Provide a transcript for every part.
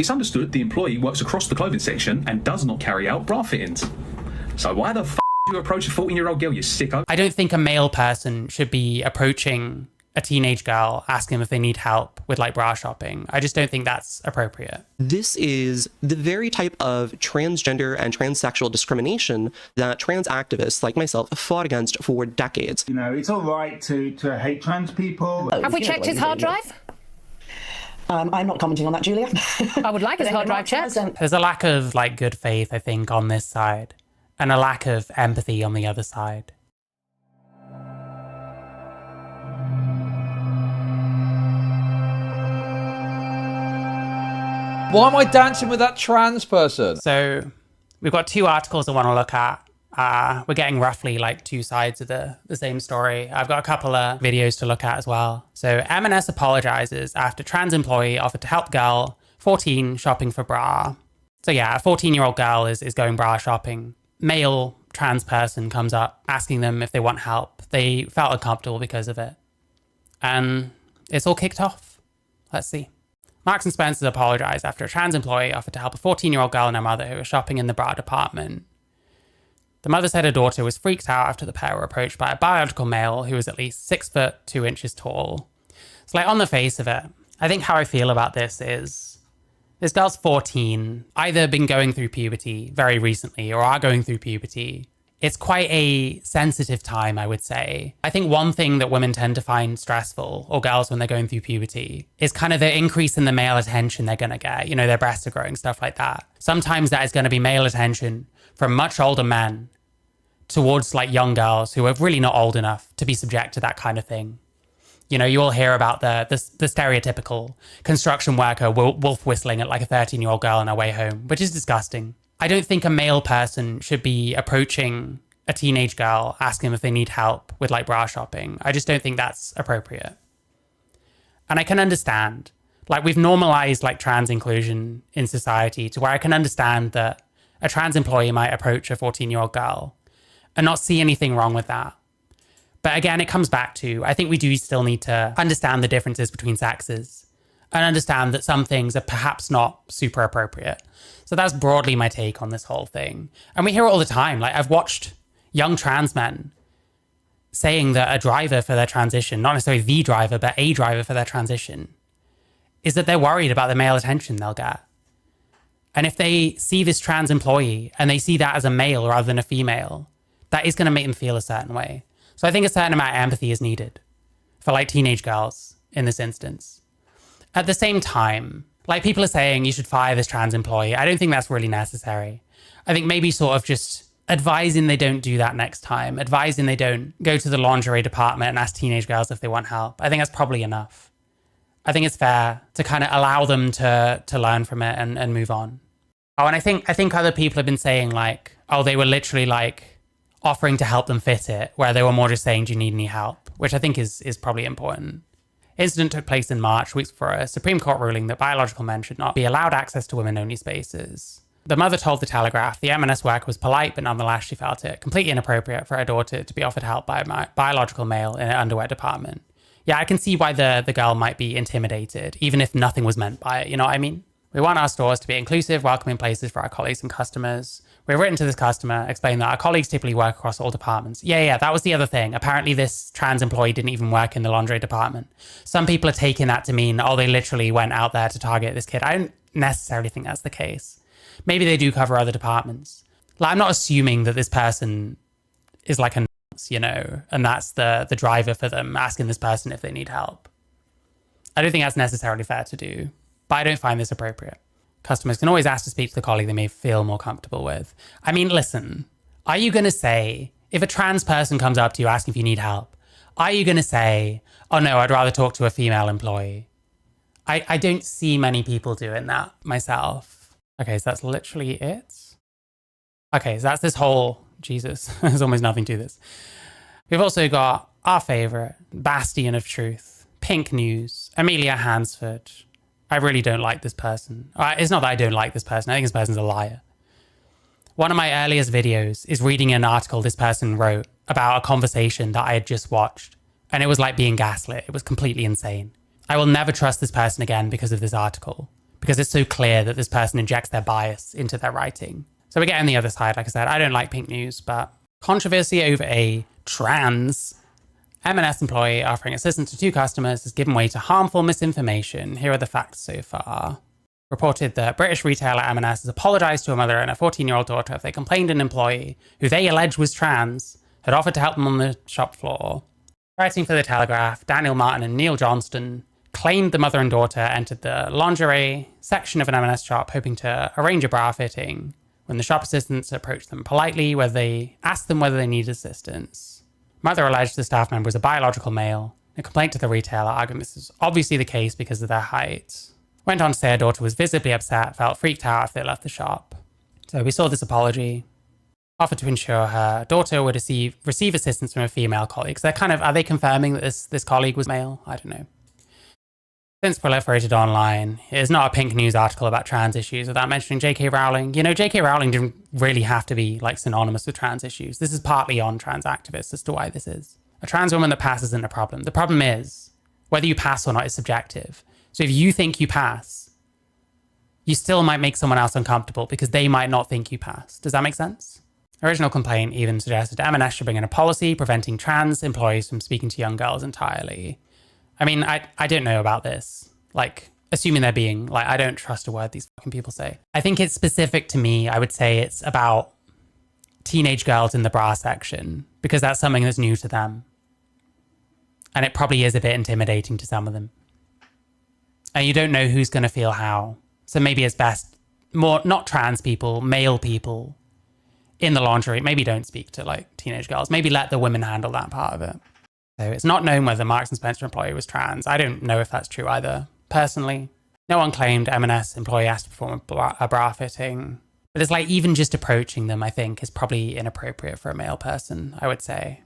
It's understood the employee works across the clothing section and does not carry out bra fittings. So why the f*** do you approach a 14-year-old girl, you sicko? I don't think a male person should be approaching a teenage girl asking them if they need help with like bra shopping. I just don't think that's appropriate. This is the very type of transgender and transsexual discrimination that trans activists like myself fought against for decades. You know, it's all right to hate trans people. Have we checked his hard drive? I'm not commenting on that, Julia. I would like his hard drive checked. There's a lack of like good faith, I think, on this side, and a lack of empathy on the other side. Why am I dancing with that trans person? So we've got two articles I want to look at. We're getting roughly like two sides of the same story. I've got a couple of videos to look at as well. So M&S apologizes after trans employee offered to help girl 14 shopping for bra. So yeah, a 14-year-old girl is going bra shopping. Male trans person comes up asking them if they want help. They felt uncomfortable because of it. And it's all kicked off. Let's see. Marks and Spencer's apologized after a trans employee offered to help a 14-year-old girl and her mother who was shopping in the bra department. The mother said her daughter was freaked out after the pair were approached by a biological male who was at least 6 foot 2 inches tall. So like on the face of it, I think how I feel about this is this girl's 14, either been going through puberty very recently or are going through puberty. It's quite a sensitive time, I would say. I think one thing that women tend to find stressful, or girls when they're going through puberty, is kind of the increase in the male attention they're going to get. You know, their breasts are growing, stuff like that. Sometimes that is going to be male attention from much older men towards like young girls who are really not old enough to be subject to that kind of thing. You know, you all hear about the stereotypical construction worker wolf whistling at like a 13-year-old girl on her way home, which is disgusting. I don't think a male person should be approaching a teenage girl asking them if they need help with like bra shopping. I just don't think that's appropriate. And I can understand, like we've normalized like trans inclusion in society to where I can understand that a trans employee might approach a 14-year-old girl and not see anything wrong with that. But again, it comes back to, I think we do still need to understand the differences between sexes and understand that some things are perhaps not super appropriate. So that's broadly my take on this whole thing. And we hear it all the time. Like I've watched young trans men saying that a driver for their transition, not necessarily the driver, but a driver for their transition, is that they're worried about the male attention they'll get. And if they see this trans employee and they see that as a male rather than a female, that is going to make them feel a certain way. So I think a certain amount of empathy is needed for like teenage girls in this instance. At the same time, like people are saying you should fire this trans employee. I don't think that's really necessary. I think maybe sort of just advising they don't do that next time, advising they don't go to the lingerie department and ask teenage girls if they want help. I think that's probably enough. I think it's fair to kind of allow them to learn from it and move on. Oh, and I think other people have been saying like, oh, they were literally like offering to help them fit it, where they were more just saying, do you need any help? Which I think is probably important. Incident took place in March, weeks before a Supreme Court ruling that biological men should not be allowed access to women-only spaces. The mother told The Telegraph the M&S worker was polite, but nonetheless she felt it completely inappropriate for her daughter to be offered help by a biological male in an underwear department. Yeah, I can see why the girl might be intimidated, even if nothing was meant by it, you know what I mean? We want our stores to be inclusive, welcoming places for our colleagues and customers. We've written to this customer, explaining that our colleagues typically work across all departments. Yeah, that was the other thing. Apparently this trans employee didn't even work in the lingerie department. Some people are taking that to mean, oh, they literally went out there to target this kid. I don't necessarily think that's the case. Maybe they do cover other departments. Like, I'm not assuming that this person is like a nurse, you know, and that's the driver for them asking this person if they need help. I don't think that's necessarily fair to do, but I don't find this appropriate. Customers can always ask to speak to the colleague they may feel more comfortable with. I mean, listen, are you going to say, if a trans person comes up to you asking if you need help, are you going to say, oh no, I'd rather talk to a female employee? I don't see many people doing that myself. Okay, so that's literally it. Okay, so that's this whole, Jesus, there's almost nothing to this. We've also got our favorite, Bastion of Truth, Pink News, Amelia Hansford. I really don't like this person. It's not that I don't like this person. I think this person's a liar. One of my earliest videos is reading an article this person wrote about a conversation that I had just watched. And it was like being gaslit. It was completely insane. I will never trust this person again because of this article. because it's so clear that this person injects their bias into their writing. So we're getting the other side. Like I said, I don't like pink news, but controversy over a trans M&S employee offering assistance to 2 customers has given way to harmful misinformation. Here are the facts so far. Reported that British retailer M&S has apologized to a mother and a 14-year-old daughter if they complained an employee, who they allege was trans, had offered to help them on the shop floor. Writing for The Telegraph, Daniel Martin and Neil Johnston claimed the mother and daughter entered the lingerie section of an M&S shop hoping to arrange a bra fitting. When the shop assistants approached them politely, whether they asked them whether they needed assistance. Mother alleged the staff member was a biological male. A complaint to the retailer arguing this is obviously the case because of their height. Went on to say her daughter was visibly upset, felt freaked out if they left the shop. So we saw this apology. Offered to ensure her daughter would receive assistance from a female colleague. So are they confirming that this colleague was male? I don't know. Since proliferated online, it is not a pink news article about trans issues without mentioning J.K. Rowling. You know, J.K. Rowling didn't really have to be like synonymous with trans issues. This is partly on trans activists as to why this is. A trans woman that passes isn't a problem. The problem is whether you pass or not is subjective. So if you think you pass, you still might make someone else uncomfortable because they might not think you pass. Does that make sense? Original complaint even suggested M&S should bring in a policy preventing trans employees from speaking to young girls entirely. I mean, I don't know about this. Like, assuming they're being, like, I don't trust a word these fucking people say. I think it's specific to me. I would say it's about teenage girls in the bra section because that's something that's new to them. And it probably is a bit intimidating to some of them. And you don't know who's going to feel how. So maybe it's best more, not trans people, male people in the lingerie. Maybe don't speak to like teenage girls. Maybe let the women handle that part of it. So it's not known whether Marks & Spencer employee was trans. I don't know if that's true either. Personally, no one claimed M&S employee asked to perform a bra fitting. But it's like even just approaching them, I think, is probably inappropriate for a male person, I would say.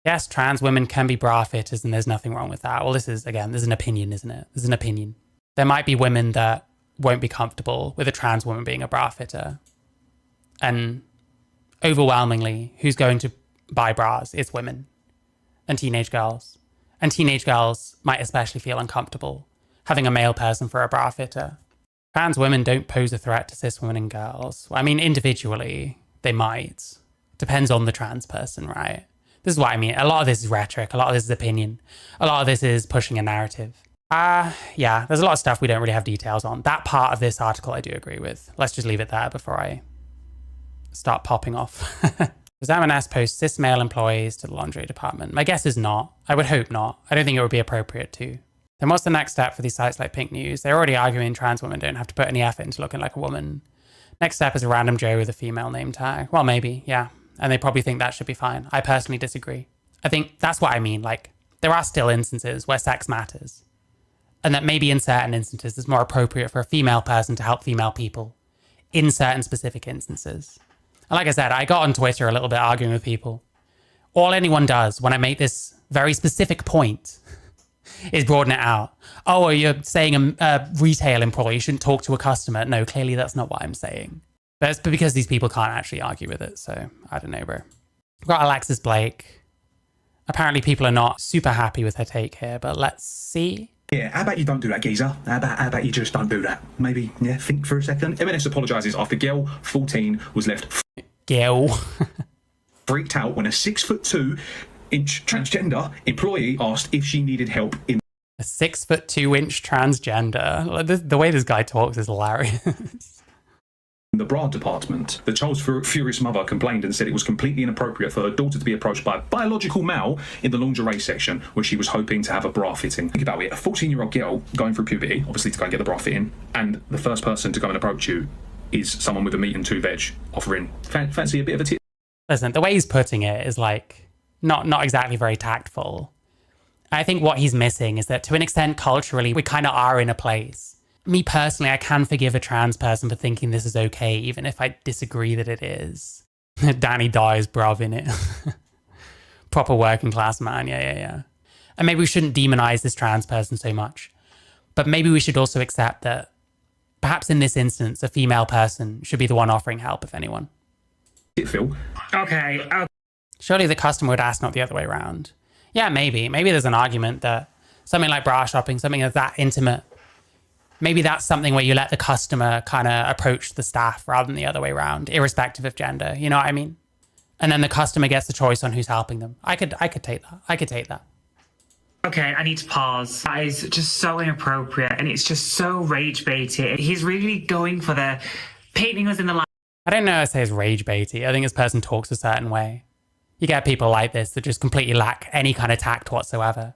Yes, trans women can be bra fitters and there's nothing wrong with that. Well, this is an opinion, isn't it? This is an opinion. There might be women that won't be comfortable with a trans woman being a bra fitter. And overwhelmingly, who's going to buy bras? It's women and teenage girls. And teenage girls might especially feel uncomfortable having a male person for a bra fitter. Trans women don't pose a threat to cis women and girls. I mean, individually, they might. Depends on the trans person, right? This is what I mean. A lot of this is rhetoric. A lot of this is opinion. A lot of this is pushing a narrative. Yeah, there's a lot of stuff we don't really have details on. That part of this article I do agree with. Let's just leave it there before I start popping off. Does M&S post cis male employees to the laundry department? My guess is not. I would hope not. I don't think it would be appropriate to. Then what's the next step for these sites like Pink News? They're already arguing trans women don't have to put any effort into looking like a woman. Next step is a random Joe with a female name tag. Well, maybe, yeah. And they probably think that should be fine. I personally disagree. I think that's what I mean. Like, there are still instances where sex matters. And that maybe in certain instances, it's more appropriate for a female person to help female people in certain specific instances. And like I said, I got on Twitter a little bit arguing with people. All anyone does when I make this very specific point is broaden it out. Oh, you're saying a retail employee shouldn't talk to a customer. No, clearly that's not what I'm saying. But it's because these people can't actually argue with it. So I don't know, bro. We've got Alexis Blake. Apparently people are not super happy with her take here, but let's see. Yeah, how about you don't do that, geezer? How about you just don't do that? Maybe, yeah, think for a second. M&S apologises after girl 14 was left freaked out when a 6'2" transgender employee asked if she needed help in a 6'2" transgender. The way this guy talks is hilarious. the bra department. The child's furious mother complained and said it was completely inappropriate for her daughter to be approached by a biological male in the lingerie section where she was hoping to have a bra fitting. Think about it, a 14-year-old girl going through puberty, obviously to go and get the bra fitting, and the first person to go and approach you is someone with a meat and 2 veg offering fancy a bit of a tit. Listen, the way he's putting it is like not exactly very tactful. I think what he's missing is that to an extent culturally we kind of are in a place. Me personally, I can forgive a trans person for thinking this is okay, even if I disagree that it is. Danny dies, bruv, in it. Proper working class man, yeah. And maybe we shouldn't demonize this trans person so much. But maybe we should also accept that perhaps in this instance, a female person should be the one offering help, if anyone. Phil. Okay. Surely the customer would ask, not the other way around. Yeah, maybe. Maybe there's an argument that something like bra shopping, something of that intimate Maybe that's something where you let the customer kind of approach the staff rather than the other way around, irrespective of gender. You know what I mean? And then the customer gets the choice on who's helping them. I could take that. I could take that. Okay, I need to pause. That is just so inappropriate, and it's just so rage baiting. He's really going for the painting us in the light. I don't know if I say it's rage baity. I think this person talks a certain way. You get people like this that just completely lack any kind of tact whatsoever.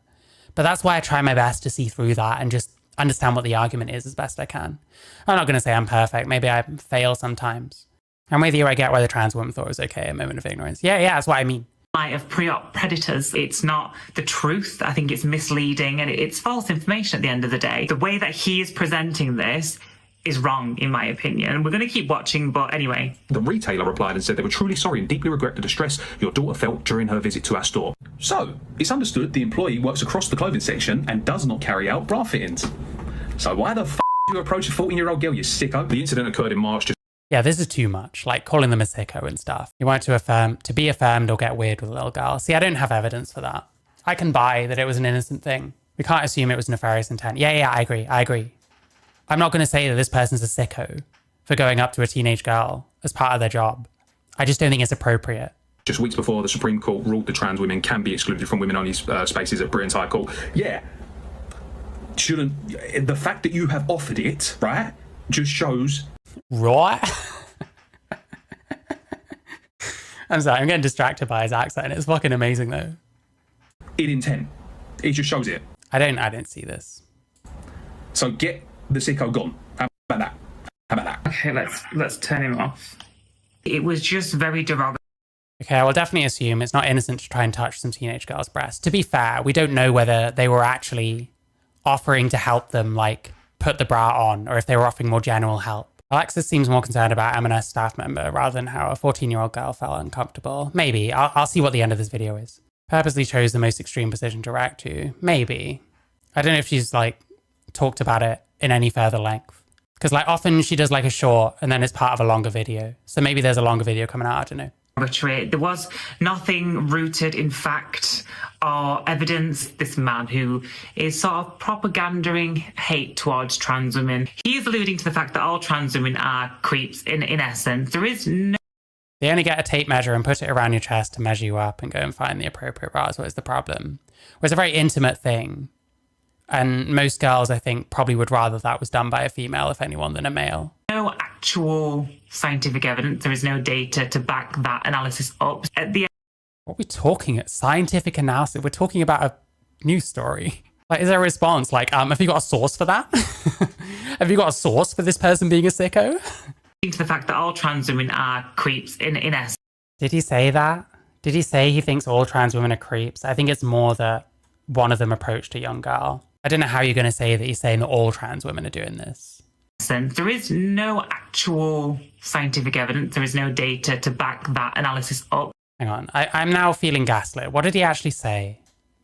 But that's why I try my best to see through that and just understand what the argument is as best I can. I'm not going to say I'm perfect. Maybe I fail sometimes. And with you, I get why the trans woman thought it was okay, a moment of ignorance. Yeah, that's what I mean. Of pre-op predators. It's not the truth. I think it's misleading and it's false information at the end of the day. The way that he is presenting this is wrong, in my opinion. We're going to keep watching, but anyway. The retailer replied and said they were truly sorry and deeply regret the distress your daughter felt during her visit to our store. So, it's understood the employee works across the clothing section and does not carry out bra fittings. So why the f*** do you approach a 14-year-old girl, you sicko? The incident occurred in March. Yeah, this is too much, like calling them a sicko and stuff. You want to be affirmed or get weird with a little girl. See, I don't have evidence for that. I can buy that it was an innocent thing. We can't assume it was nefarious intent. Yeah, I agree. I'm not going to say that this person's a sicko for going up to a teenage girl as part of their job. I just don't think it's appropriate. Just weeks before the Supreme Court ruled that trans women can be excluded from women-only spaces at Britain's High Court. Yeah. The fact that you have offered it, right, just shows... Right? I'm sorry, I'm getting distracted by his accent. It's fucking amazing though. In intent. It just shows it. I don't see this. So get the sicko gone. How about that? Okay, let's turn him off. It was just very derogatory. Okay, I will definitely assume it's not innocent to try and touch some teenage girl's breast. To be fair, we don't know whether they were actually offering to help them, like, put the bra on, or if they were offering more general help. Alexis seems more concerned about M&S staff member rather than how a 14-year-old girl felt uncomfortable. Maybe. I'll see what the end of this video is. Purposely chose the most extreme position to react to. Maybe. I don't know if she's, like, talked about it in any further length. Because, like, often she does, like, a short and then it's part of a longer video. So maybe there's a longer video coming out. I don't know. There was nothing rooted in fact or evidence. This man who is sort of propagandering hate towards trans women. He is alluding to the fact that all trans women are creeps in essence. There is no... They only get a tape measure and put it around your chest to measure you up and go and find the appropriate bra is what is the problem. Whereas a very intimate thing. And most girls, I think, probably would rather that was done by a female, if anyone, than a male. No actual scientific evidence. There is no data to back that analysis up. At the What are we talking at? Scientific analysis? We're talking about a news story. Like, is there a response? Like, have you got a source for that? Have you got a source for this person being a sicko? to the fact that all trans women are creeps in essence. Did he say that? Did he say he thinks all trans women are creeps? I think it's more that one of them approached a young girl. I don't know how you're going to say that he's saying that all trans women are doing this. There is no actual scientific evidence. There is no data to back that analysis up. Hang on. I'm now feeling gaslit. What did he actually say?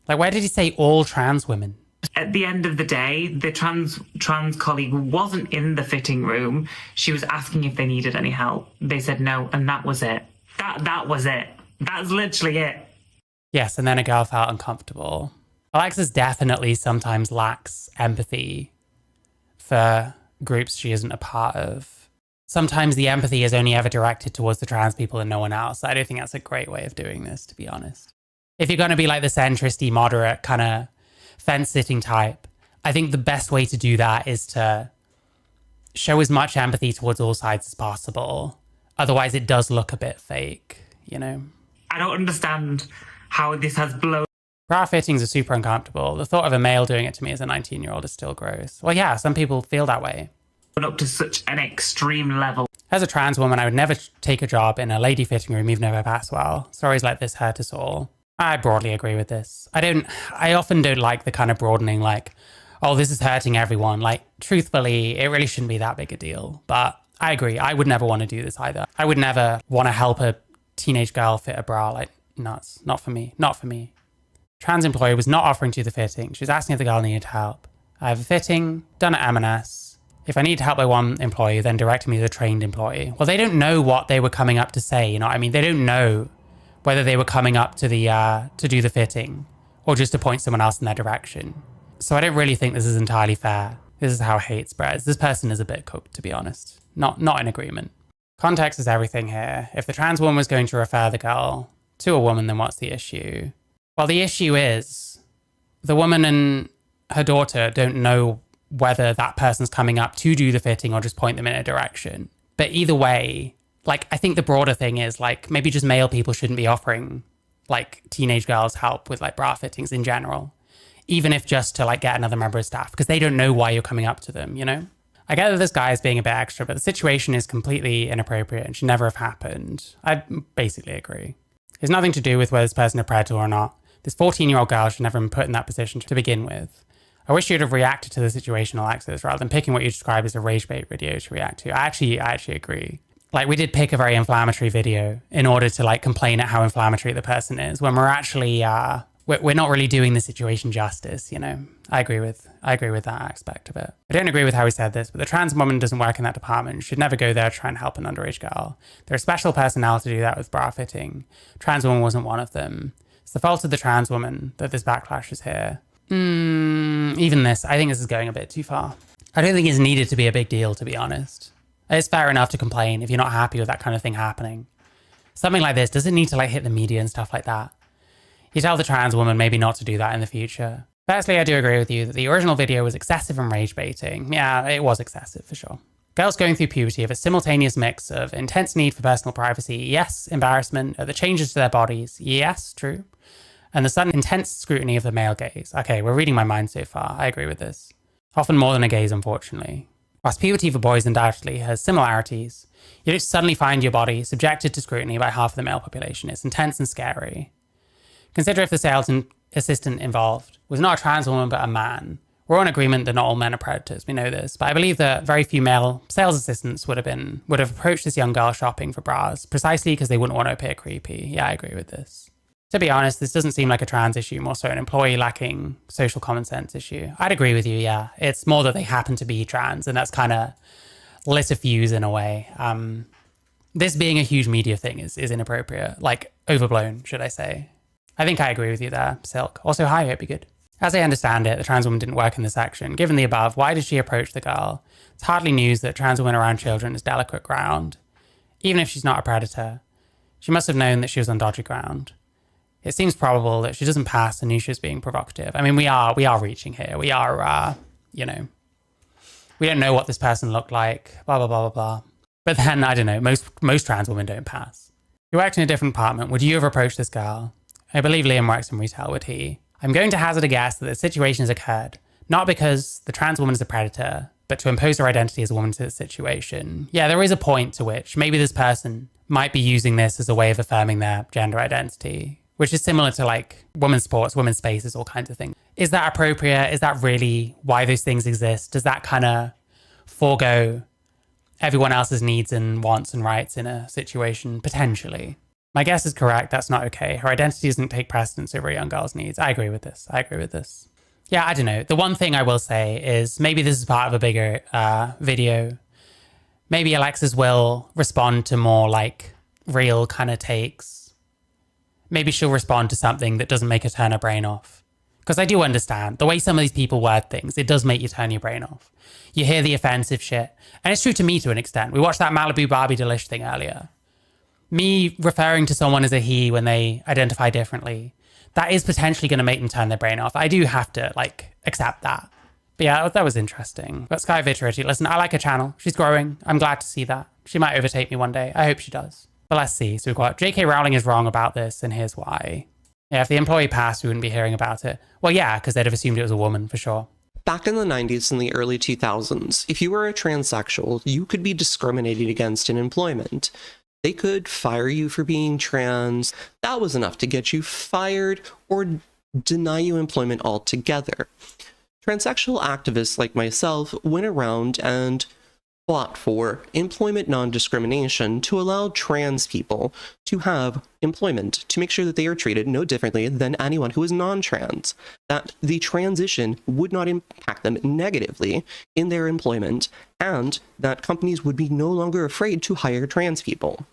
Like, where did he say all trans women? At the end of the day, the trans colleague wasn't in the fitting room. She was asking if they needed any help. They said no, and that was it. That was it. That's literally it. Yes, and then a girl felt uncomfortable. Alexis definitely sometimes lacks empathy for groups she isn't a part of. Sometimes the empathy is only ever directed towards the trans people and no one else. I don't think that's a great way of doing this, to be honest. If you're going to be like the centrist-y, moderate, kind of fence-sitting type, I think the best way to do that is to show as much empathy towards all sides as possible. Otherwise, it does look a bit fake, you know? I don't understand how this has blown Bra fittings are super uncomfortable. The thought of a male doing it to me as a 19-year-old is still gross. Well, yeah, some people feel that way. up to such an extreme level. As a trans woman, I would never take a job in a lady fitting room you've never passed well. Stories like this hurt us all. I broadly agree with this. I often don't like the kind of broadening, like, oh, this is hurting everyone. Like, truthfully, it really shouldn't be that big a deal. But I agree. I would never want to do this either. I would never want to help a teenage girl fit a bra. Like, nuts. Not for me. Not for me. Trans employee was not offering to do the fitting. She was asking if the girl needed help. I have a fitting, done at M&S. If I need help by one employee, then direct me to the trained employee. Well, they don't know what they were coming up to say, you know what I mean? They don't know whether they were coming up to the to do the fitting or just to point someone else in their direction. So I don't really think this is entirely fair. This is how hate spreads. This person is a bit cooked, to be honest. Not in agreement. Context is everything here. If the trans woman was going to refer the girl to a woman, then what's the issue? Well, the issue is the woman and her daughter don't know whether that person's coming up to do the fitting or just point them in a direction. But either way, like, I think the broader thing is, like, maybe just male people shouldn't be offering, like, teenage girls help with, like, bra fittings in general, even if just to, like, get another member of staff, because they don't know why you're coming up to them, you know? I get that this guy is being a bit extra, but the situation is completely inappropriate and should never have happened. I basically agree. It has nothing to do with whether this person is a predator or not. This 14-year-old girl should never have been put in that position to begin with. I wish you'd have reacted to the situation, Alexis, rather than picking what you describe as a rage bait video to react to. I actually agree. Like, we did pick a very inflammatory video in order to, like, complain at how inflammatory the person is, when we're actually, we're not really doing the situation justice, you know? I agree with that aspect of it. I don't agree with how he said this, but the trans woman doesn't work in that department. Should never go there to try and help an underage girl. They're a special personnel to do that with bra fitting. Trans woman wasn't one of them. It's the fault of the trans woman that this backlash is here. Even this, I think this is going a bit too far. I don't think it's needed to be a big deal, to be honest. It's fair enough to complain if you're not happy with that kind of thing happening. Something like this doesn't need to, like, hit the media and stuff like that. You tell the trans woman maybe not to do that in the future. Firstly, I do agree with you that the original video was excessive and rage baiting. Yeah, it was excessive for sure. Girls going through puberty have a simultaneous mix of intense need for personal privacy, yes, embarrassment at the changes to their bodies, yes, true, and the sudden intense scrutiny of the male gaze. Okay, we're reading my mind so far. I agree with this. Often more than a gaze, unfortunately. Whilst puberty for boys undoubtedly has similarities, you don't suddenly find your body subjected to scrutiny by half of the male population. It's intense and scary. Consider if the sales assistant involved was not a trans woman but a man. We're all in agreement that not all men are predators, we know this, but I believe that very few male sales assistants would have approached this young girl shopping for bras precisely because they wouldn't want to appear creepy. Yeah, I agree with this. To be honest, this doesn't seem like a trans issue, more so an employee lacking social common sense issue. I'd agree with you, yeah. It's more that they happen to be trans, and that's kind of lit a fuse in a way. This being a huge media thing is inappropriate, like overblown, should I say. I think I agree with you there, Silk. Also, hi, hope you're good. As I understand it, the trans woman didn't work in this action. Given the above, why did she approach the girl? It's hardly news that trans women around children is delicate ground. Even if she's not a predator, she must have known that she was on dodgy ground. It seems probable that she doesn't pass and knew she was being provocative. I mean, we are reaching here. We are, you know, we don't know what this person looked like, blah, blah, blah, blah, blah. But then, I don't know, most trans women don't pass. You worked in a different department. Would you have approached this girl? I believe Liam works in retail, would he? I'm going to hazard a guess that the situation has occurred, not because the trans woman is a predator, but to impose her identity as a woman to the situation. Yeah, there is a point to which maybe this person might be using this as a way of affirming their gender identity, which is similar to, like, women's sports, women's spaces, all kinds of things. Is that appropriate? Is that really why those things exist? Does that kind of forego everyone else's needs and wants and rights in a situation? Potentially. My guess is correct. That's not okay. Her identity doesn't take precedence over a young girl's needs. I agree with this. Yeah, I don't know. The one thing I will say is maybe this is part of a bigger video. Maybe Alexis will respond to more, like, real kind of takes. Maybe she'll respond to something that doesn't make her turn her brain off. Because I do understand the way some of these people word things, it does make you turn your brain off. You hear the offensive shit. And it's true to me to an extent. We watched that Malibu Barbie Delish thing earlier. Me referring to someone as a he when they identify differently, that is potentially going to make them turn their brain off. I do have to, like, accept that. But yeah, that was interesting. But Sky Vitority, listen, I like her channel. She's growing. I'm glad to see that. She might overtake me one day. I hope she does. But let's see. So we've got J.K. Rowling is wrong about this, and here's why. Yeah, if the employee passed, we wouldn't be hearing about it. Well, yeah, because they'd have assumed it was a woman, for sure. Back in the 90s and the early 2000s, if you were a transsexual, you could be discriminated against in employment. They could fire you for being trans. That was enough to get you fired or deny you employment altogether. Transsexual activists like myself went around and fought for employment non-discrimination to allow trans people to have employment, to make sure that they are treated no differently than anyone who is non-trans, that the transition would not impact them negatively in their employment, and that companies would be no longer afraid to hire trans people.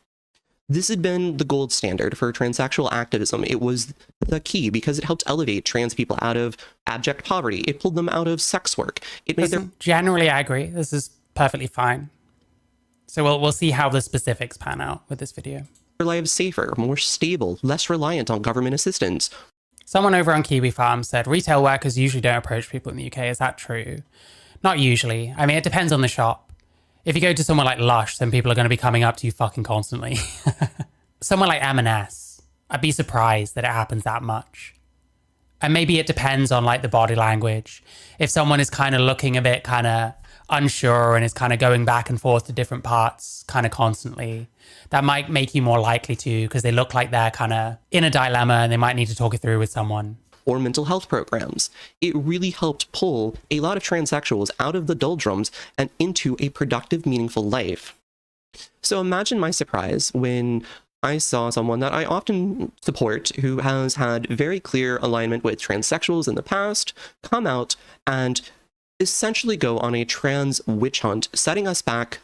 This had been the gold standard for transsexual activism. It was the key because it helped elevate trans people out of abject poverty. It pulled them out of sex work. It made them... Generally, I agree. This is perfectly fine. So we'll see how the specifics pan out with this video. their lives safer, more stable, less reliant on government assistance. Someone over on Kiwi Farm said retail workers usually don't approach people in the UK. Is that true? Not usually. I mean, it depends on the shop. If you go to somewhere like Lush, then people are going to be coming up to you fucking constantly. Somewhere like M&S, I'd be surprised that it happens that much. And maybe it depends on like the body language. If someone is kind of looking a bit kind of unsure and is kind of going back and forth to different parts kind of constantly, that might make you more likely to, because they look like they're kind of in a dilemma and they might need to talk it through with someone. Or mental health programs. It really helped pull a lot of transsexuals out of the doldrums and into a productive, meaningful life. So imagine my surprise when I saw someone that I often support who has had very clear alignment with transsexuals in the past come out and essentially go on a trans witch hunt, setting us back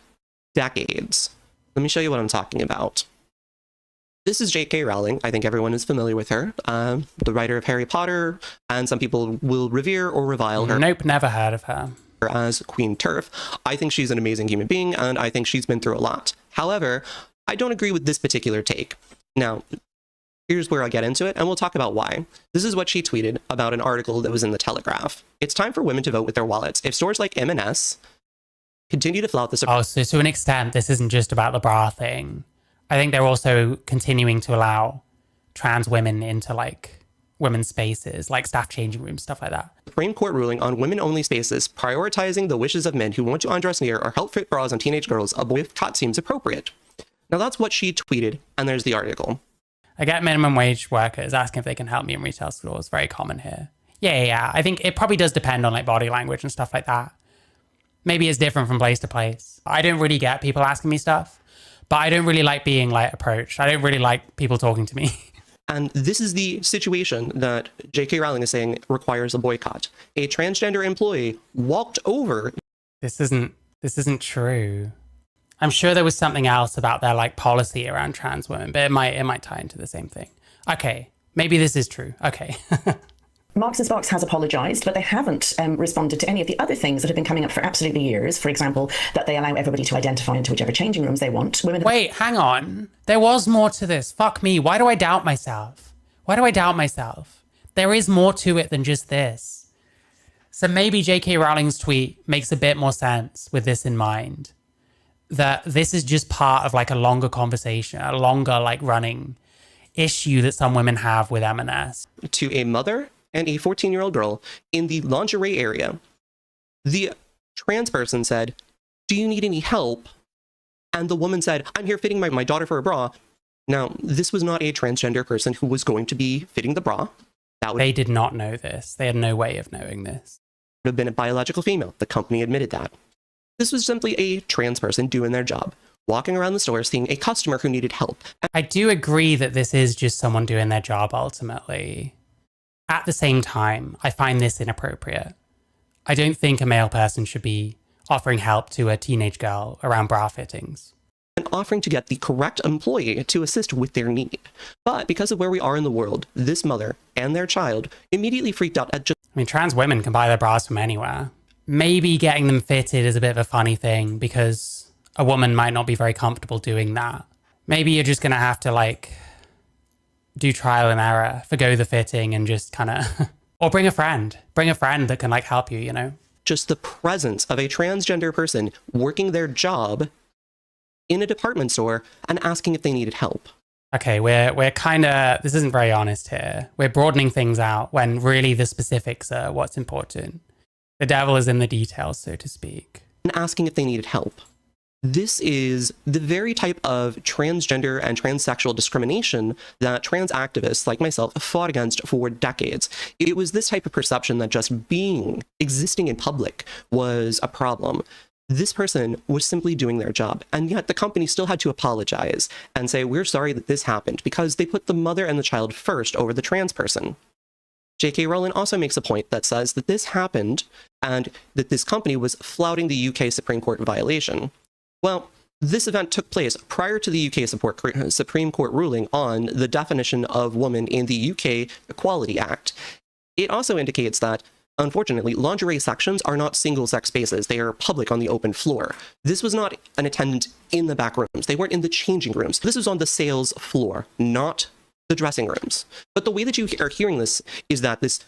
decades. Let me show you what I'm talking about. This is J.K. Rowling. I think everyone is familiar with her, the writer of Harry Potter, and some people will revere or revile her. Nope, never heard of her. As Queen Turf. I think she's an amazing human being, and I think she's been through a lot. However, I don't agree with this particular take. Now, here's where I get into it, and we'll talk about why. This is what she tweeted about an article that was in the Telegraph. It's time for women to vote with their wallets. If stores like M&S continue to flout this... Oh, so to an extent, this isn't just about the bra thing. I think they're also continuing to allow trans women into like women's spaces, like staff changing rooms, stuff like that. Supreme Court ruling on women-only spaces, prioritizing the wishes of men who want to undress near or help fit bras on teenage girls. A boycott seems appropriate. Now that's what she tweeted, and there's the article. I get minimum wage workers asking if they can help me in retail stores. Very common here. Yeah. I think it probably does depend on like body language and stuff like that. Maybe it's different from place to place. I don't really get people asking me stuff, but I don't really like being like approached. I don't really like people talking to me. And this is the situation that J.K. Rowling is saying requires a boycott. A transgender employee walked over. This isn't true. I'm sure there was something else about their like policy around trans women, but it might tie into the same thing. Okay, maybe this is true. Okay. Marks and Sparks has apologised, but they haven't responded to any of the other things that have been coming up for absolutely years. For example, that they allow everybody to identify into whichever changing rooms they want. Wait, hang on. There was more to this. Fuck me. Why do I doubt myself? There is more to it than just this. So maybe J.K. Rowling's tweet makes a bit more sense with this in mind. That this is just part of like a longer conversation, a longer like running issue that some women have with M&S. To a mother and a 14-year-old girl in the lingerie area. The trans person said, "Do you need any help?" And the woman said, "I'm here fitting my daughter for a bra." Now, this was not a transgender person who was going to be fitting the bra. They did not know this. They had no way of knowing this. Would have been a biological female. The company admitted that. This was simply a trans person doing their job, walking around the store, seeing a customer who needed help. I do agree that this is just someone doing their job ultimately. At the same time, I find this inappropriate. I don't think a male person should be offering help to a teenage girl around bra fittings. And offering to get the correct employee to assist with their need. But because of where we are in the world, this mother and their child immediately freaked out at just... I mean, trans women can buy their bras from anywhere. Maybe getting them fitted is a bit of a funny thing because a woman might not be very comfortable doing that. Maybe you're just going to have to like do trial and error, forgo the fitting and just kind of, or bring a friend that can like help you, you know? Just the presence of a transgender person working their job in a department store and asking if they needed help. Okay, we're kind of, this isn't very honest here. We're broadening things out when really the specifics are what's important. The devil is in the details, so to speak. And asking if they needed help. This is the very type of transgender and transsexual discrimination that trans activists like myself fought against for decades. It was this type of perception that just existing in public was a problem. This person was simply doing their job, and yet the company still had to apologize and say, "We're sorry that this happened," because they put the mother and the child first over the trans person. J.K. Rowling also makes a point that says that this happened and that this company was flouting the UK Supreme Court violation. Well, This event took place prior to the UK Supreme Court ruling on the definition of woman in the UK Equality Act. It also indicates that, unfortunately, lingerie sections are not single-sex spaces. They are public on the open floor. This was not an attendant in the back rooms. They weren't in the changing rooms. This was on the sales floor, not the dressing rooms. But the way that you are hearing this is that this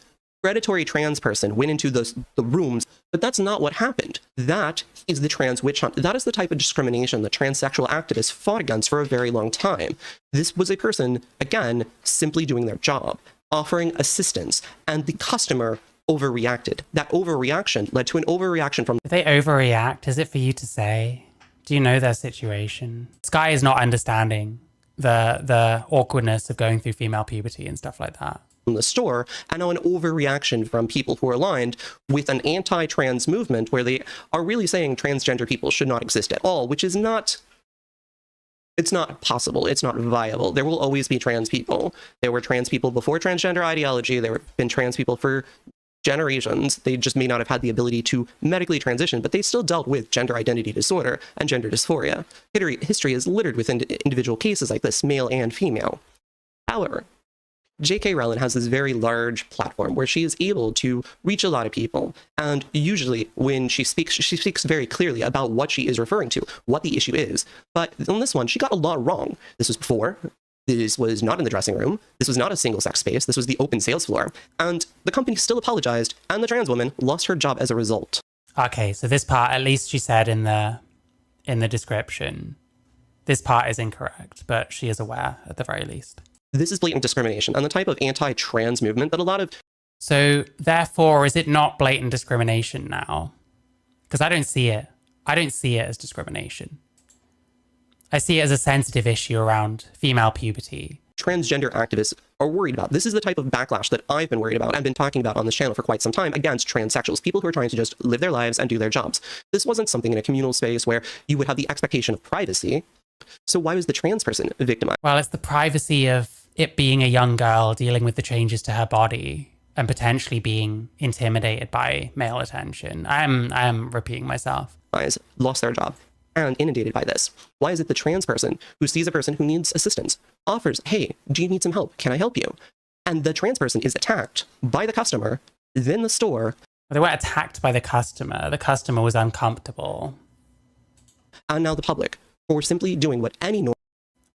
predatory trans person went into the rooms, but that's not what happened. That is the trans witch hunt. That is the type of discrimination that transsexual activists fought against for a very long time. This was a person, again, simply doing their job, offering assistance, and the customer overreacted. That overreaction led to an overreaction from— Did they overreact? Is it for you to say? Do you know their situation? Sky is not understanding the awkwardness of going through female puberty and stuff like that. the store, and now an overreaction from people who are aligned with an anti-trans movement where they are really saying transgender people should not exist at all, which is not— it's not possible. It's not viable. There will always be trans people. There were trans people before transgender ideology. There have been trans people for generations. They just may not have had the ability to medically transition, but they still dealt with gender identity disorder and gender dysphoria. History is littered with individual cases like this, male and female. However, J.K. Rowling has this very large platform where she is able to reach a lot of people. And usually when she speaks very clearly about what she is referring to, what the issue is. But on this one, she got a lot wrong. This was before. This was not in the dressing room. This was not a single-sex space. This was the open sales floor. And the company still apologized, and the trans woman lost her job as a result. Okay, so this part, at least she said in the description, this part is incorrect, but she is aware at the very least. This is blatant discrimination and the type of anti-trans movement that a lot of— So therefore, is it not blatant discrimination now? Because I don't see it. I don't see it as discrimination. I see it as a sensitive issue around female puberty. Transgender activists are worried about. This is the type of backlash that I've been worried about and been talking about on this channel for quite some time against transsexuals, people who are trying to just live their lives and do their jobs. This wasn't something in a communal space where you would have the expectation of privacy. So why was the trans person victimized? Well, it's the privacy of it being a young girl dealing with the changes to her body and potentially being intimidated by male attention. I am repeating myself. Lost their job and inundated by this. Why is it the trans person who sees a person who needs assistance, offers, hey, do you need some help? Can I help you? And the trans person is attacked by the customer, then the store. They weren't attacked by the customer. The customer was uncomfortable. And now the public, for simply doing what any normal—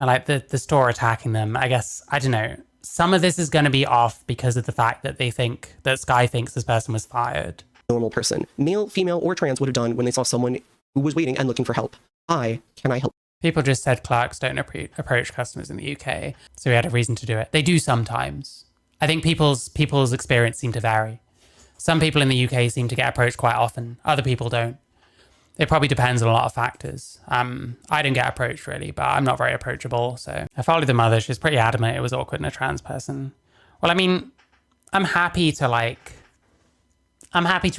I like the store attacking them. I guess, I don't know. Some of this is going to be off because of the fact that they think that Sky thinks this person was fired. Normal person, male, female, or trans, would have done when they saw someone who was waiting and looking for help. Hi, can I help? People just said clerks don't approach customers in the UK, so we had a reason to do it. They do sometimes. I think people's experience seem to vary. Some people in the UK seem to get approached quite often. Other people don't. It probably depends on a lot of factors. I didn't get approached really, but I'm not very approachable. So I followed the mother. She was pretty adamant it was awkward in a trans person. Well, I mean, I'm happy to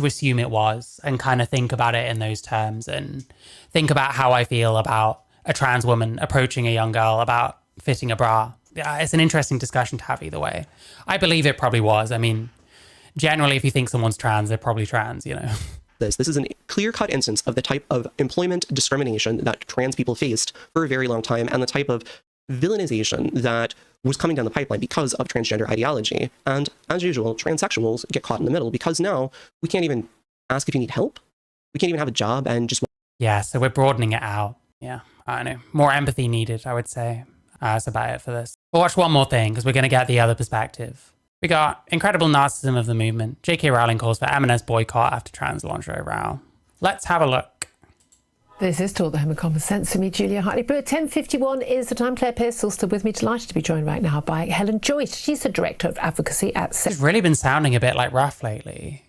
assume it was and kind of think about it in those terms and think about how I feel about a trans woman approaching a young girl about fitting a bra. Yeah, it's an interesting discussion to have either way. I believe it probably was. I mean, generally, if you think someone's trans, they're probably trans, you know. This is a clear-cut instance of the type of employment discrimination that trans people faced for a very long time and the type of villainization that was coming down the pipeline because of transgender ideology. And as usual, transsexuals get caught in the middle because now we can't even ask if you need help. We can't even have a job and just— Yeah, so we're broadening it out. Yeah, I don't know. More empathy needed, I would say. That's about it for this. We'll watch one more thing because we're going to get the other perspective. We got incredible narcissism of the movement. J.K. Rowling calls for M&S boycott after trans lingerie row. Let's have a look. This is Talk the Home of Common Sense for me, Julia Hartley-Brewer. 10:51 is the time. Claire Pearce is still with me. Delighted to be joined right now by Helen Joyce. She's the Director of Advocacy at— She's really been sounding a bit like rough lately.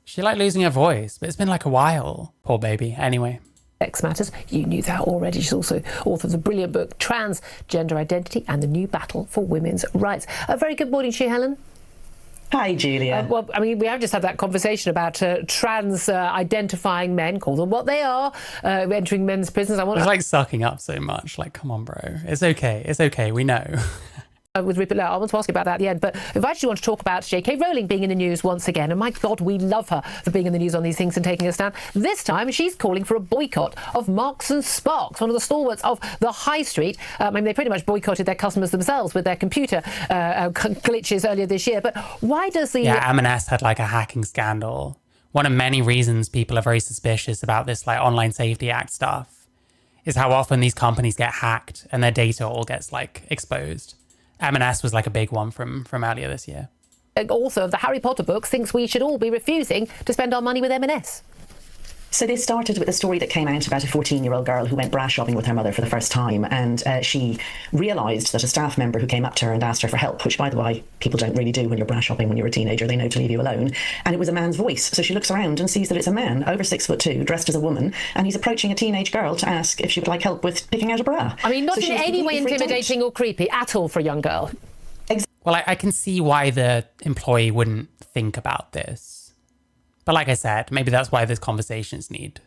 She like losing her voice, but it's been like a while. Poor baby. Anyway. Sex Matters. You knew that already. She's also author of the brilliant book Transgender Identity and the New Battle for Women's Rights. A very good morning to you, Helen. Hi, Julia. Well, I mean, we have just had that conversation about trans identifying men, call them what they are, entering men's prisons. It's like sucking up so much. Like, come on, bro. It's okay. It's okay. We know. with Rupert Lowe. I want to ask you about that at the end, but if I actually want to talk about J.K. Rowling being in the news once again, and my God, we love her for being in the news on these things and taking a stand. This time, she's calling for a boycott of Marks and Sparks, one of the stalwarts of the high street. I mean, they pretty much boycotted their customers themselves with their computer glitches earlier this year. But why does the... Yeah, M&S had like a hacking scandal. One of many reasons people are very suspicious about this like Online Safety Act stuff is how often these companies get hacked and their data all gets like exposed. M&S was like a big one from earlier this year. Author of the Harry Potter books thinks we should all be refusing to spend our money with M&S. So this started with a story that came out about a 14-year-old girl who went bra shopping with her mother for the first time, and she realised that a staff member who came up to her and asked her for help, which, by the way, people don't really do when you're bra shopping when you're a teenager, they know to leave you alone, and it was a man's voice. So she looks around and sees that it's a man, over 6'2", dressed as a woman, and he's approaching a teenage girl to ask if she would like help with picking out a bra. I mean, not So in she was any way completely freaked out. intimidating or creepy at all for a young girl. Well, I can see why the employee wouldn't think about this. But like I said, maybe that's why these conversations need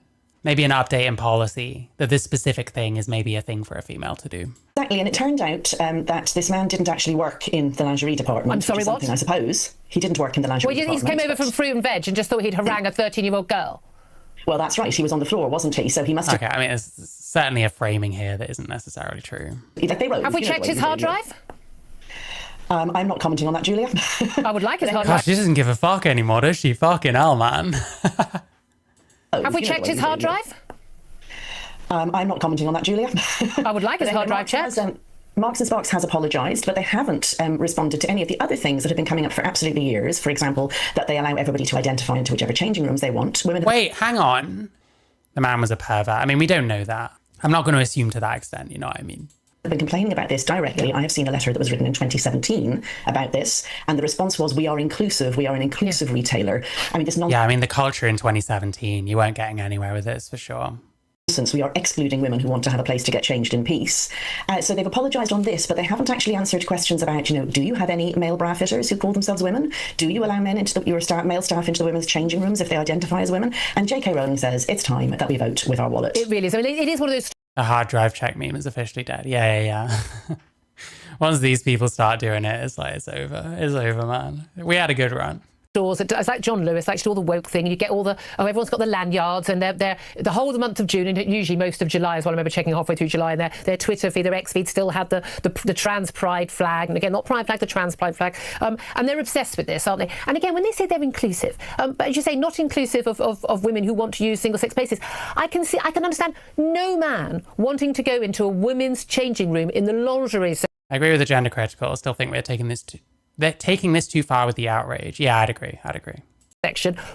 maybe an update in policy that this specific thing is maybe a thing for a female to do. Exactly, and it turned out that this man didn't actually work in the lingerie department. I'm sorry, which is what? something, I suppose. He didn't work in the lingerie Well, he department. came over from Fruit and Veg and just thought he'd harangue a 13-year-old girl. Well, that's right. He was on the floor, wasn't he? So he must have... Okay, I mean, there's certainly a framing here that isn't necessarily true. Like they wrote, Have we you know, checked his hard drive? I'm not commenting on that, Julia. I would like his hard Gosh, drive. she doesn't give a fuck anymore, does she? Fucking hell, man. Have we checked his hard drive? I'm not commenting on that, Julia. I would like his hard drive checked. Marks and Sparks has apologised, but they haven't responded to any of the other things that have been coming up for absolutely years. For example, that they allow everybody to identify into whichever changing rooms they want. Women have Wait, hang on. The man was a pervert. I mean, we don't know that. I'm not going to assume to that extent, you know what I mean? been complaining about this directly. I have seen a letter that was written in 2017 about this, and the response was, we are inclusive, we are an inclusive retailer. I mean, this nonsense. Yeah, I mean, the culture in 2017, you weren't getting anywhere with this for sure. We are excluding women who want to have a place to get changed in peace. So they've apologised on this, but they haven't actually answered questions about, you know, do you have any male bra fitters who call themselves women? Do you allow men into your male staff into the women's changing rooms if they identify as women? And J.K. Rowling says it's time that we vote with our wallet. It really is. I mean, it is one of those. The hard drive check meme is officially dead. Yeah. Once these people start doing it, it's like, it's over. It's over, man. We had a good run. It's like John Lewis likes to do all the woke thing, and you get all the everyone's got the lanyards, and they're the whole of the month of June and usually most of July as well. I remember checking halfway through July, and their Twitter feed, their X feed still had the trans pride flag, and again not pride flag, the trans pride flag, and they're obsessed with this, aren't they? And again, when they say they're inclusive, but as you say, not inclusive of women who want to use single sex spaces, I can understand no man wanting to go into a women's changing room in the lingerie section. I agree with the gender critical. I still think they're taking this too far with the outrage. Yeah, I'd agree.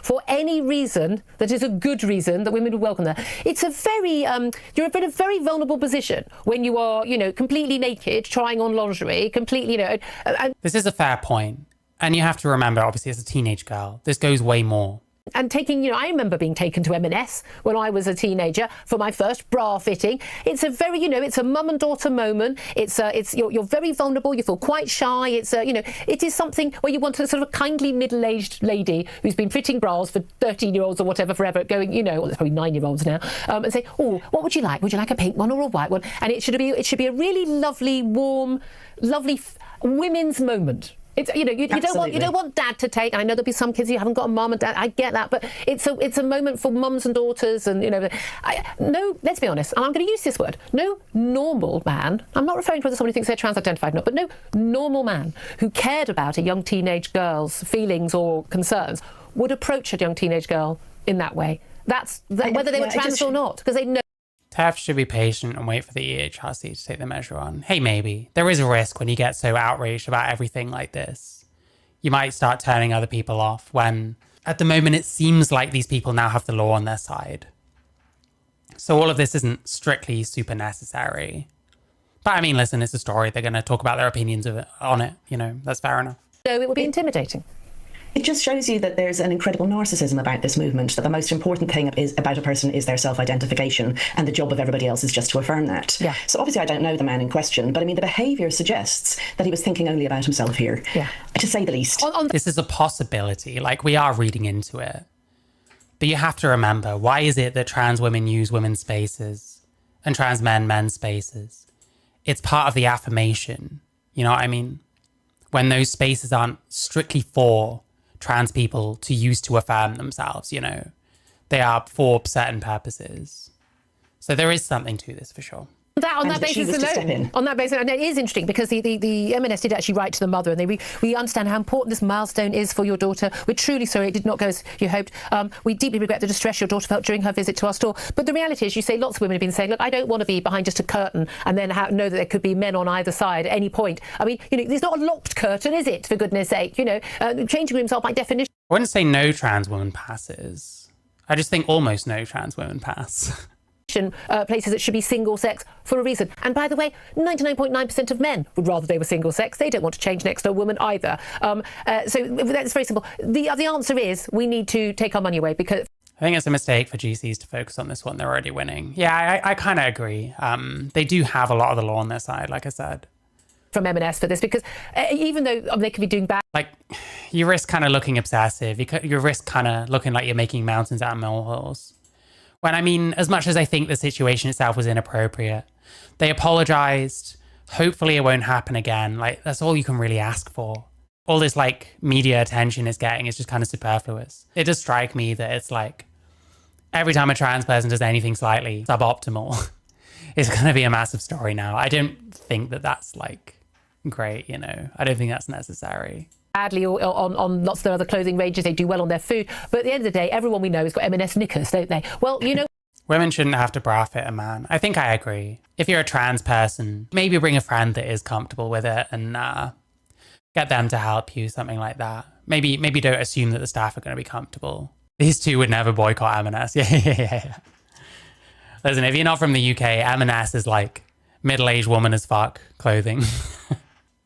For any reason that is a good reason that women would welcome there. It's a very you're in a very vulnerable position when you are, you know, completely naked, trying on lingerie, completely, you know. This is a fair point, and you have to remember, obviously, as a teenage girl, this goes way more. And taking, you know, I remember being taken to M&S when I was a teenager for my first bra fitting. It's a very, you know, it's a mum and daughter moment. You're very vulnerable. You feel quite shy. It's you know, it is something where you want a sort of a kindly middle-aged lady who's been fitting bras for 13-year-olds or whatever forever, going, you know, well, it's probably 9-year-olds now, and say, oh, what would you like? Would you like a pink one or a white one? And it should be a really lovely, warm, lovely women's moment. It's, you know, you don't want dad to take. I know there'll be some kids who haven't got a mum and dad. I get that, but it's a moment for mums and daughters, and you know, no. Let's be honest, and I'm going to use this word. No normal man. I'm not referring to whether somebody thinks they're trans-identified or not, but no normal man who cared about a young teenage girl's feelings or concerns would approach a young teenage girl in that way. Whether they were trans or not, because they know. TEF should be patient and wait for the EHRC to take the measure on. Hey, maybe. There is a risk when you get so outraged about everything like this. You might start turning other people off when, at the moment, it seems like these people now have the law on their side. So all of this isn't strictly super necessary. But I mean, listen, it's a story. They're going to talk about their opinions on it. You know, that's fair enough. So it would be intimidating. It just shows you that there's an incredible narcissism about this movement, that the most important thing about a person is their self-identification, and the job of everybody else is just to affirm that. Yeah. So obviously I don't know the man in question, but I mean, the behaviour suggests that he was thinking only about himself here, to say the least. This is a possibility, like we are reading into it. But you have to remember, why is it that trans women use women's spaces and trans men men's spaces? It's part of the affirmation You know what I mean? When those spaces aren't strictly for trans people to use to affirm themselves, you know, they are for certain purposes. So there is something to this for sure. On that basis alone, and it is interesting because the M&S did actually write to the mother, and we understand how important this milestone is for your daughter. We're truly sorry it did not go as you hoped. We deeply regret the distress your daughter felt during her visit to our store. But the reality is, you say lots of women have been saying, look, I don't want to be behind just a curtain and then know that there could be men on either side at any point. I mean, you know, there's not a locked curtain, is it? For goodness sake, you know, changing rooms are by definition. I wouldn't say no trans woman passes. I just think almost no trans women pass. Places that should be single sex for a reason. And by the way, 99.9% of men would rather they were single sex. They don't want to change next to a woman either. So that's very simple. The answer is we need to take our money away because... I think it's a mistake for GCs to focus on this one. They're already winning. Yeah, I kind of agree. They do have a lot of the law on their side, like I said. From M&S for this, because even though they could be doing bad... Like, you risk kind of looking obsessive. You risk kind of looking like you're making mountains out of molehills. When, I mean, as much as I think the situation itself was inappropriate, they apologized. Hopefully it won't happen again. Like, that's all you can really ask for. All this, like, media attention is getting is just kind of superfluous. It does strike me that it's like, every time a trans person does anything slightly suboptimal, it's going to be a massive story now. I don't think that that's, like, great, you know? I don't think that's necessary. Badly on lots of their other clothing ranges. They do well on their food. But at the end of the day, everyone we know has got M&S knickers, don't they? Well, you know... Women shouldn't have to bra fit a man. I think I agree. If you're a trans person, maybe bring a friend that is comfortable with it and get them to help you, something like that. Maybe don't assume that the staff are going to be comfortable. These two would never boycott M&S. Yeah. Listen, if you're not from the UK, M&S is like middle-aged woman as fuck clothing.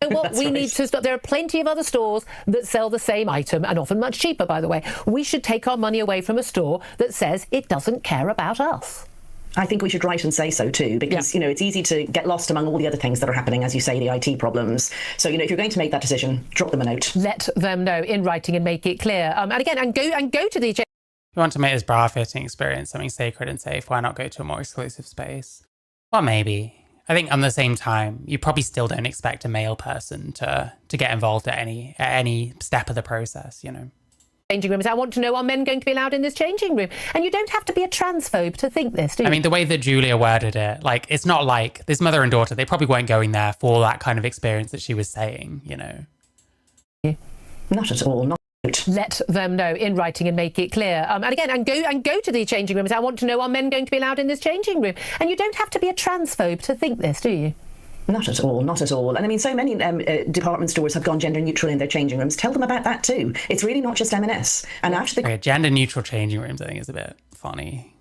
What we need to stop. There are plenty of other stores that sell the same item and often much cheaper, by the way. We should take our money away from a store that says it doesn't care about us. I think we should write and say so too, because, you know, it's easy to get lost among all the other things that are happening, as you say, the IT problems. So, you know, if you're going to make that decision, drop them a note. Let them know in writing and make it clear. And again, go to the... If you want to make this bra fitting experience something sacred and safe, why not go to a more exclusive space? Well, maybe. I think on the same time, you probably still don't expect a male person to get involved at any step of the process, you know. Changing rooms. I want to know, are men going to be allowed in this changing room? And you don't have to be a transphobe to think this, do you? I mean, the way that Julia worded it, like, it's not like this mother and daughter, they probably weren't going there for that kind of experience that she was saying, you know. Not at all. Not. Let them know in writing and make it clear. And again, go to the changing rooms. I want to know, are men going to be allowed in this changing room? And you don't have to be a transphobe to think this, do you? Not at all, not at all. And I mean, so many department stores have gone gender neutral in their changing rooms. Tell them about that too. It's really not just M&S. And after the gender neutral changing rooms, I think is a bit funny.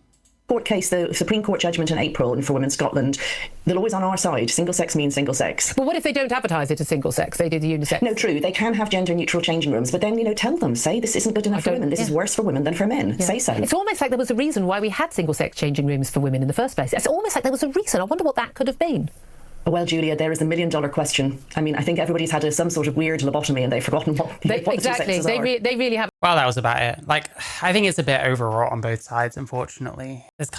Court case, the Supreme Court judgment in April for Women Scotland, the law is on our side. Single sex means single sex. But what if they don't advertise it as single sex? They do the unisex. No, true. They can have gender neutral changing rooms, but then, you know, tell them, say this isn't good enough for women. This is worse for women than for men. Say so. It's almost like there was a reason why we had single sex changing rooms for women in the first place. It's almost like there was a reason. I wonder what that could have been. Well, Julia, there is the $1 million question. I mean, I think everybody's had some sort of weird lobotomy and they've forgotten what the two sexes are. They really have. Well, that was about it. Like, I think it's a bit overwrought on both sides, unfortunately. There's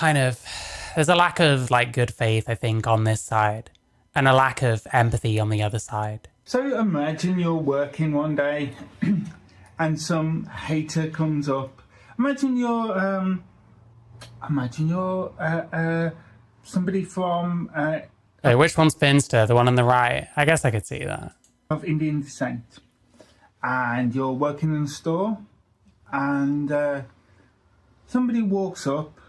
a lack of, like, good faith, I think, on this side, and a lack of empathy on the other side. So imagine you're working one day and some hater comes up. Imagine you're somebody from... Wait, which one's Finster? The one on the right? I guess I could see that. Of Indian descent. And you're working in a store and somebody walks up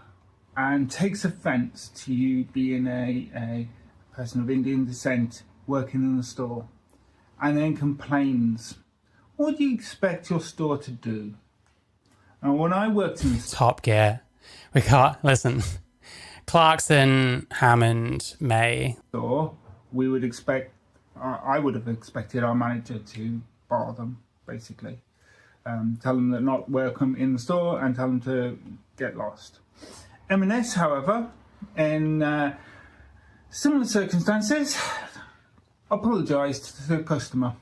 and takes offence to you being a person of Indian descent working in the store and then complains. What do you expect your store to do? And when I worked in the Top Gear. We got, listen... Clarkson, Hammond, May. We would expect, I would have expected our manager to bar them, basically. Tell them they're not welcome in the store and tell them to get lost. M&S, however, in similar circumstances, apologised to the customer.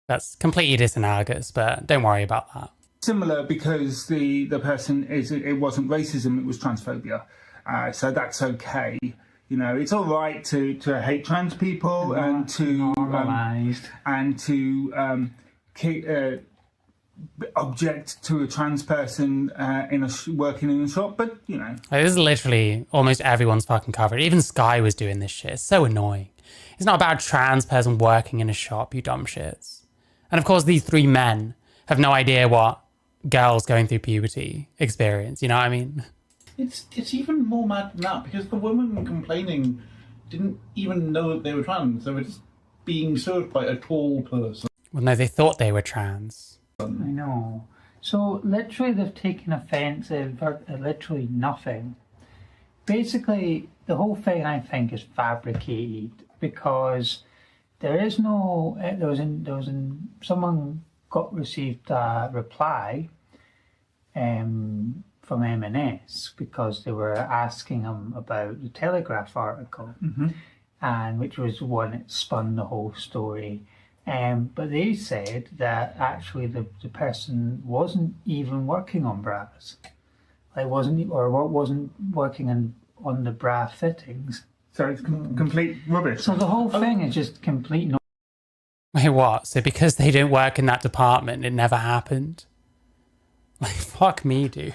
That's completely disanalogous, but don't worry about that. Similar because the person, it wasn't racism, it was transphobia. So that's okay. You know, it's all right to hate trans people and to object to a trans person working in a shop, but you know, like, this is literally almost everyone's fucking coverage. Even Sky was doing this shit. It's so annoying. It's not about a trans person working in a shop, you dumb shits. And of course, these three men have no idea what girls going through puberty experience. You know what I mean? It's even more mad than that, because the women complaining didn't even know that they were trans. They were just being served by a tall person. Well, no, they thought they were trans. I know. So literally they've taken offence at literally nothing. Basically, the whole thing I think is fabricated, because there is no. Someone received a reply from M&S because they were asking him about the Telegraph article, and which was the one that spun the whole story. But they said that actually the person wasn't even working on bras, wasn't working on the bra fittings. So it's complete rubbish. So the whole thing is just complete. Wait, what? So because they didn't work in that department, it never happened? Like, fuck me, dude.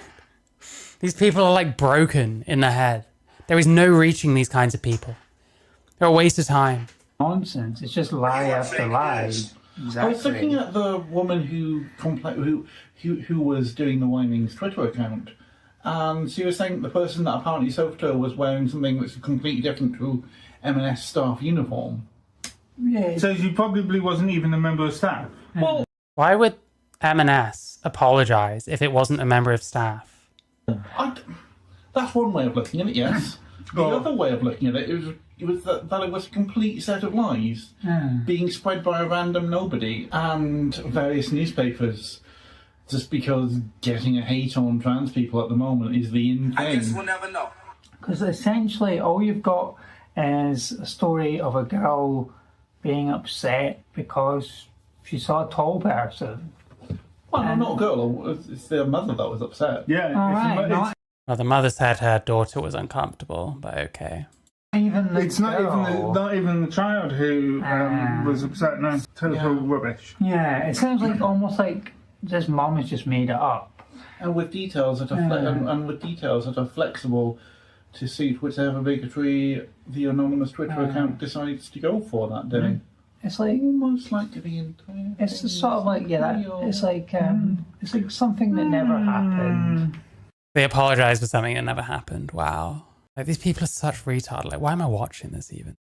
These people are like broken in the head. There is no reaching these kinds of people. They're a waste of time. Nonsense. It's just lie after lie. Exactly. I was looking at the woman who was doing the Whining's Twitter account, and she was saying that the person that apparently soaked her was wearing something that's completely different to M&S staff uniform. Yeah. So she probably wasn't even a member of staff. Well, why would M&S apologise if it wasn't a member of staff? That's one way of looking at it, yes. The other way of looking at it was that it was a complete set of lies being spread by a random nobody and various newspapers, just because getting a hate on trans people at the moment is the in thing. I guess we'll never know. Because essentially all you've got is a story of a girl being upset because she saw a tall person. Well, no, not a girl. It's their mother that was upset. Yeah. Well, the mother said her daughter was uncomfortable, but okay. It's not even the child who was upset. No, total rubbish. Yeah, it sounds like almost like this mum has just made it up, and with details that are flexible to suit whichever bigotry the anonymous Twitter account decides to go for that day. It's like almost like the entire. It's just sort of like it's like something that never happened. They apologise for something that never happened. Wow. Like, these people are such retards. Like, why am I watching this even?